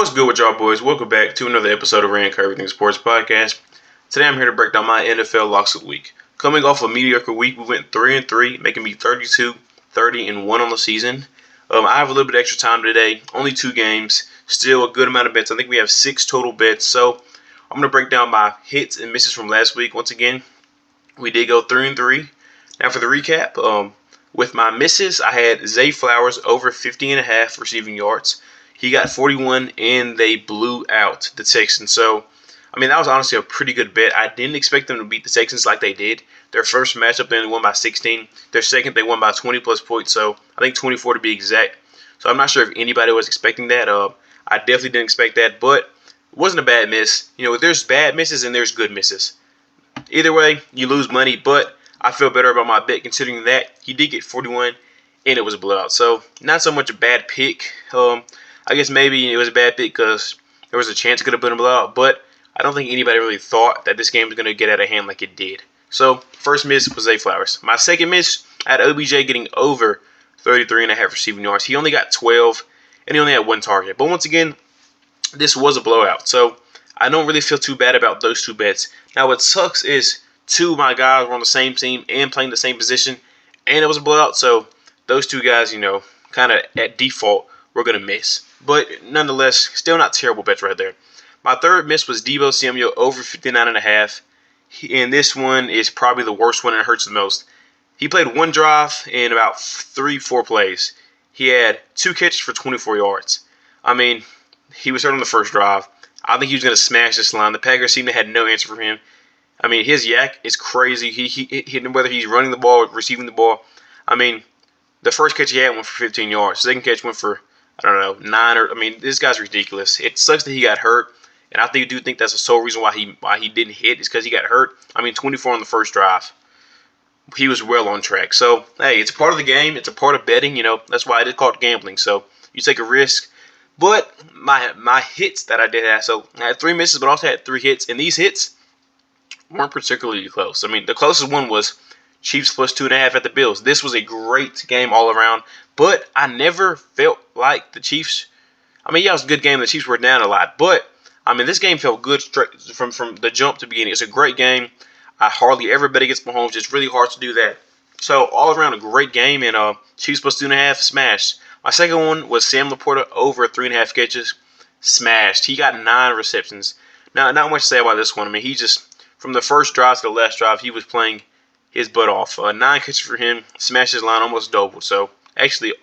What's good with y'all boys? Welcome back to another episode of Rank Everything Sports Podcast. Today I'm here to break down my NFL locks of the week. Coming off a mediocre week, we went 3-3, making me 32, 30, and 1 on the season. I have a little bit extra time today, only 2 games, still a good amount of bets. I think we have 6 total bets, so I'm going to break down my hits and misses from last week. Once again, we did go 3-3. Now for the recap, with my misses, I had Zay Flowers over 50.5 receiving yards. He got 41, and they blew out the Texans. So, that was honestly a pretty good bet. I didn't expect them to beat the Texans like they did. Their first matchup, they won by 16. Their second, they won by 20-plus points. So, I think 24 to be exact. So, I'm not sure if anybody was expecting that. I definitely didn't expect that, but it wasn't a bad miss. There's bad misses and there's good misses. Either way, you lose money, but I feel better about my bet considering that he did get 41, and it was a blowout. So, not so much a bad pick. I guess maybe it was a bad pick because there was a chance it could have been a blowout, but I don't think anybody really thought that this game was going to get out of hand like it did. So, first miss was Zay Flowers. My second miss, I had OBJ getting over 33.5 receiving yards. He only got 12, and he only had 1 target. But once again, this was a blowout, so I don't really feel too bad about those 2 bets. Now, what sucks is 2 of my guys were on the same team and playing the same position, and it was a blowout, so those 2 guys, kind of at default, we're going to miss. But nonetheless, still not terrible bets right there. My third miss was Deebo Samuel over 59.5. And this one is probably the worst one and it hurts the most. He played 1 drive in about 3-4 plays. He had 2 catches for 24 yards. He was hurt on the first drive. I think he was going to smash this line. The Packers seemed to have no answer for him. His yak is crazy. He whether he's running the ball or receiving the ball. The first catch he had went for 15 yards. The second catch went for 9 or this guy's ridiculous. It sucks that he got hurt, and I do think that's the sole reason why he didn't hit is because he got hurt. 24 on the first drive. He was well on track. So hey, it's a part of the game. It's a part of betting. That's why it is called gambling. So you take a risk. But my hits that I did have, so I had 3 misses, but also had 3 hits, and these hits weren't particularly close. The closest one was Chiefs plus 2.5 at the Bills. This was a great game all around, but I never felt like the Chiefs. It was a good game. The Chiefs were down a lot, but this game felt good straight from the jump to beginning. It's a great game. I hardly ever bet against Mahomes. It's really hard to do that. So all around a great game, and Chiefs plus 2.5 smashed. My second one was Sam Laporta over 3.5 catches, smashed. He got 9 receptions. Now, not much to say about this one. He just from the first drive to the last drive, he was playing his butt off. 9 catches for him, smashed his line, almost doubled. So actually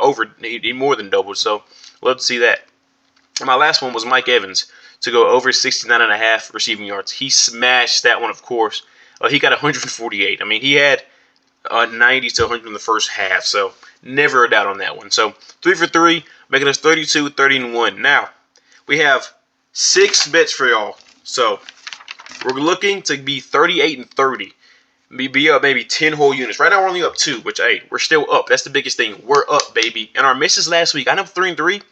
he more than doubled. So love to see that. And my last one was Mike Evans to go over 69.5 receiving yards. He smashed that one, of course. He got 148. He had 90 to 100 in the first half. So never a doubt on that one. So 3 for 3, making us 32, 30, and 1. Now we have 6 bets for y'all. So we're looking to be 38 and 30. Be up maybe 10 whole units. Right now we're only up 2, which, hey, we're still up. That's the biggest thing. We're up, baby. And our misses last week, I know 3-3,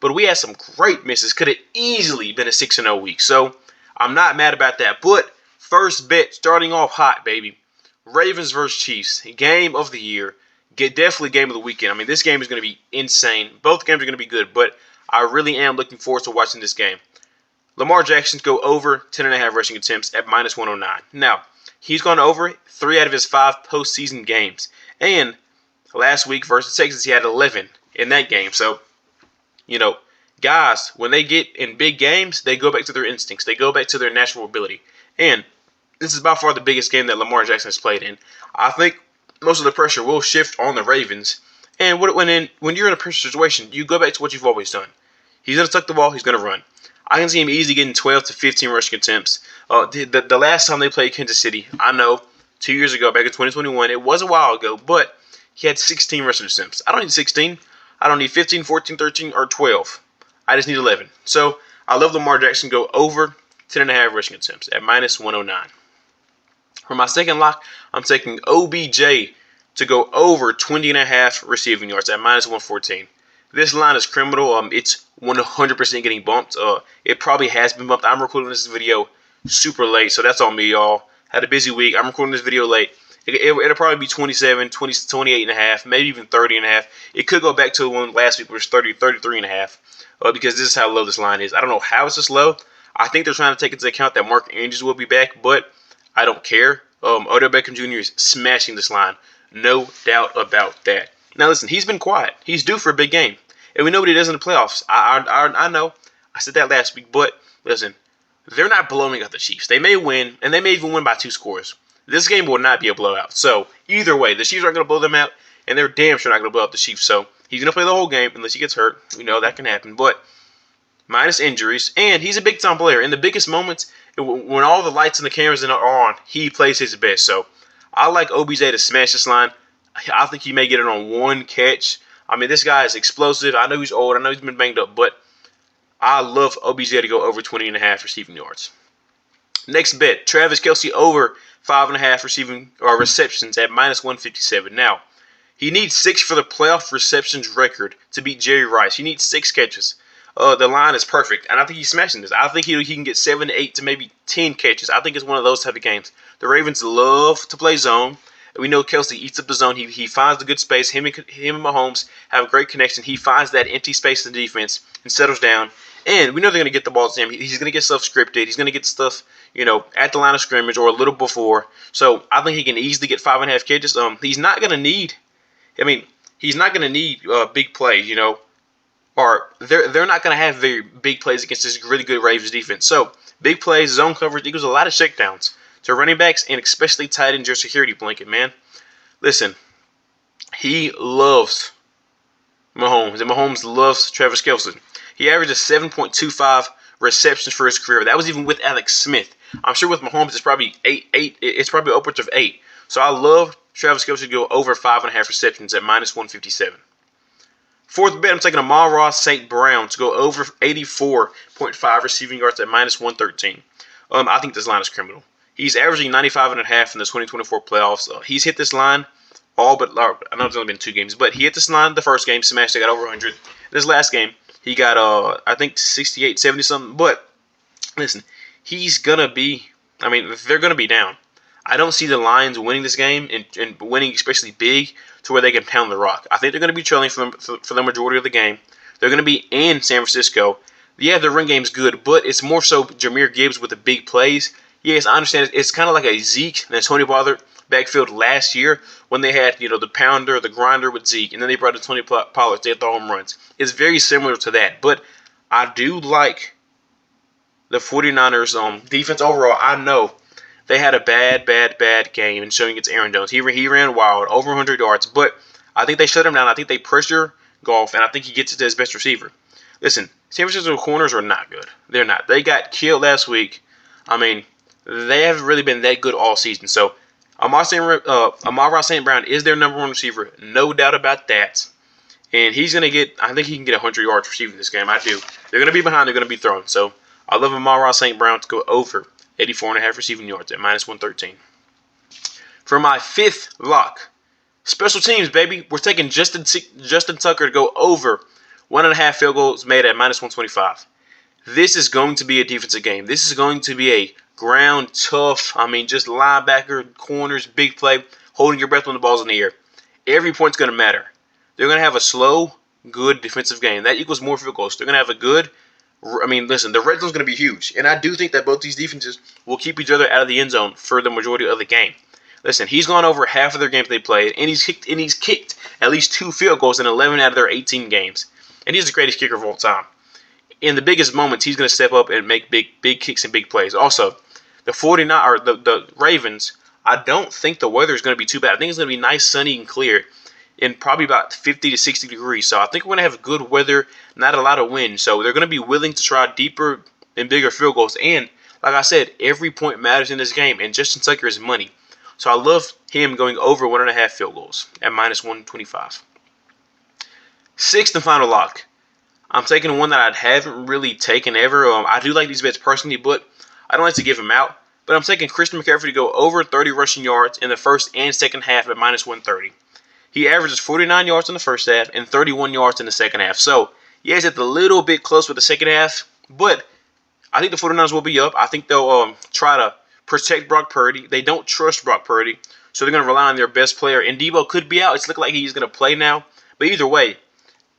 but we had some great misses. Could have easily been a 6-0 week. So I'm not mad about that. But first bet, starting off hot, baby. Ravens versus Chiefs. Game of the year. Definitely game of the weekend. This game is going to be insane. Both games are going to be good, but I really am looking forward to watching this game. Lamar Jackson go over 10.5 rushing attempts at minus 109. Now, he's gone over 3 out of his 5 postseason games. And last week versus Texas, he had 11 in that game. So, guys, when they get in big games, they go back to their instincts. They go back to their natural ability. And this is by far the biggest game that Lamar Jackson has played in. I think most of the pressure will shift on the Ravens. And when you're in a pressure situation, you go back to what you've always done. He's going to tuck the ball. He's going to run. I can see him easily getting 12 to 15 rushing attempts. The last time they played Kansas City, I know, 2 years ago, back in 2021, it was a while ago, but he had 16 rushing attempts. I don't need 16. I don't need 15, 14, 13, or 12. I just need 11. So I love Lamar Jackson go over 10.5 rushing attempts at minus 109. For my second lock, I'm taking OBJ to go over 20.5 receiving yards at minus 114. This line is criminal. It's 100% getting bumped. It probably has been bumped. I'm recording this video super late, so that's on me, y'all. Had a busy week. I'm recording this video late. It'll probably be 27, 20, 28.5, maybe even 30.5. It could go back to the one last week, which was 30, 33.5, because this is how low this line is. I don't know how it's this low. I think they're trying to take into account that Mark Andrews will be back, but I don't care. Odell Beckham Jr. is smashing this line. No doubt about that. Now listen, he's been quiet. He's due for a big game. And we know what he does in the playoffs. I know. I said that last week, but listen, they're not blowing out the Chiefs. They may win, and they may even win by 2 scores. This game will not be a blowout. So, either way, the Chiefs aren't going to blow them out, and they're damn sure not going to blow out the Chiefs. So, he's going to play the whole game unless he gets hurt. We know that can happen. But, minus injuries, and he's a big-time player. In the biggest moments, when all the lights and the cameras are on, he plays his best. So, I like OBJ to smash this line. I think he may get it on one catch. I mean, this guy is explosive. I know he's old. I know he's been banged up, but I love OBJ to go over 20.5 receiving yards. Next bet, Travis Kelce over 5.5 receiving or receptions at minus 157. Now, he needs 6 for the playoff receptions record to beat Jerry Rice. He needs 6 catches. The line is perfect, and I think he's smashing this. I think he can get 7 to 8 to maybe 10 catches. I think it's one of those type of games. The Ravens love to play zone. We know Kelce eats up the zone. He finds the good space. Him and Mahomes have a great connection. He finds that empty space in the defense and settles down. And we know they're going to get the ball to him. He's going to get stuff scripted. He's going to get stuff, at the line of scrimmage or a little before. So I think he can easily get 5.5 catches. He's not going to need. He's not going to need big plays. Or they're not going to have very big plays against this really good Ravens defense. So big plays, zone coverage equals a lot of checkdowns to running backs and especially tight end your security blanket, man. Listen, he loves Mahomes, and Mahomes loves Travis Kelce. He averages 7.25 receptions for his career. That was even with Alex Smith. I'm sure with Mahomes it's probably 8. It's probably upwards of 8. So I love Travis Kelce to go over 5.5 receptions at minus 157. Fourth bet, I'm taking Amon-Ra St. Brown to go over 84.5 receiving yards at minus 113. I think this line is criminal. He's averaging 95.5 in the 2024 playoffs. He's hit this line I know it's only been 2 games, but he hit this line the first game, smashed it, got over 100. This last game, he got, I think, 68, 70 something. But, listen, they're going to be down. I don't see the Lions winning this game and winning especially big to where they can pound the rock. I think they're going to be trailing for the majority of the game. They're going to be in San Francisco. Yeah, their run game's good, but it's more so Jahmyr Gibbs with the big plays. Yes, I understand. It's kind of like a Zeke and Tony Pollard backfield last year when they had, the pounder, the grinder with Zeke, and then they brought in Tony Pollard to hit the home runs. It's very similar to that, but I do like the 49ers defense overall. I know they had a bad game in showing it's Aaron Jones. He ran wild, over 100 yards, but I think they shut him down. I think they pressure Goff, and I think he gets it to his best receiver. Listen, San Francisco corners are not good. They're not. They got killed last week. They haven't really been that good all season. So, Amon-Ra St. Brown is their number 1 receiver. No doubt about that. And I think he can get 100 yards receiving this game. I do. They're going to be behind. They're going to be throwing. So, I love Amon-Ra St. Brown to go over 84.5 receiving yards at minus 113. For my 5th lock, special teams, baby. We're taking Justin Tucker to go over 1.5 field goals made at minus 125. This is going to be a defensive game. This is going to be a ground tough, just linebacker, corners, big play, holding your breath when the ball's in the air. Every point's going to matter. They're going to have a slow, good defensive game. That equals more field goals. They're going to have a good, listen, the red zone's going to be huge. And I do think that both these defenses will keep each other out of the end zone for the majority of the game. Listen, he's gone over half of their games they played, and he's kicked at least 2 field goals in 11 out of their 18 games. And he's the greatest kicker of all time. In the biggest moments, he's going to step up and make big kicks and big plays. Also, the Ravens, I don't think the weather is going to be too bad. I think it's going to be nice, sunny, and clear, and probably about 50 to 60 degrees. So I think we're going to have good weather, not a lot of wind. So they're going to be willing to try deeper and bigger field goals. And like I said, every point matters in this game, and Justin Tucker is money. So I love him going over 1.5 field goals at minus 125. 6th and final lock. I'm taking one that I haven't really taken ever. I do like these bets personally, but I don't like to give them out. But I'm taking Christian McCaffrey to go over 30 rushing yards in the first and second half at minus 130. He averages 49 yards in the first half and 31 yards in the second half. So, yes, it's a little bit close with the second half, but I think the 49ers will be up. I think they'll try to protect Brock Purdy. They don't trust Brock Purdy. So they're going to rely on their best player. And Debo could be out. It's looking like he's going to play now. But either way,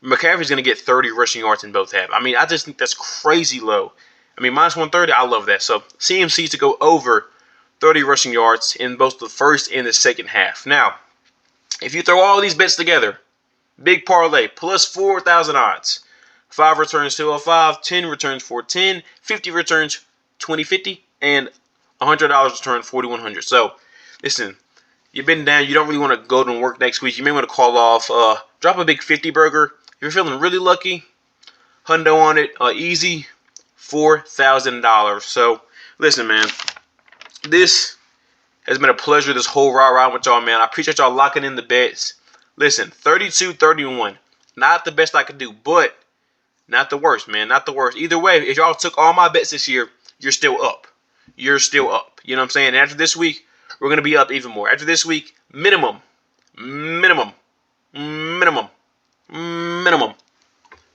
McCaffrey's going to get 30 rushing yards in both halves. I mean, I just think that's crazy low. I mean, minus 130, I love that. So CMC to go over 30 rushing yards in both the first and the second half. Now, if you throw all these bets together, big parlay, plus 4,000 odds. 5 returns 205, 10 returns 410, 50 returns 2050, and $100 return 4100. So, listen, you've been down. You don't really want to go to work next week. You may want to call off. Drop a big 50 burger. If you're feeling really lucky, hundo on it. Easy, $4,000. So, listen, man. This has been a pleasure this whole ride with y'all, man. I appreciate y'all locking in the bets. Listen, 32-31. Not the best I could do, but not the worst, man. Not the worst. Either way, if y'all took all my bets this year, you're still up. You're still up. You know what I'm saying? And after this week, we're going to be up even more. After this week, minimum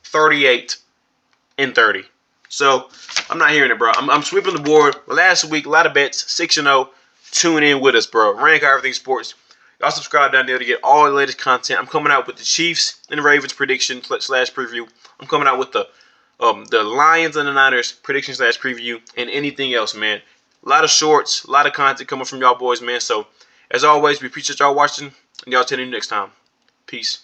38 and 30. So, I'm not hearing it, bro. I'm sweeping the board. Last week, a lot of bets, 6-0. Tune in with us, bro. Rank Everything Sports. Y'all subscribe down there to get all the latest content. I'm coming out with the Chiefs and Ravens prediction / preview. I'm coming out with the Lions and the Niners prediction / preview and anything else, man. A lot of shorts, a lot of content coming from y'all boys, man. So, as always, we appreciate y'all watching, and y'all tune in next time. Peace.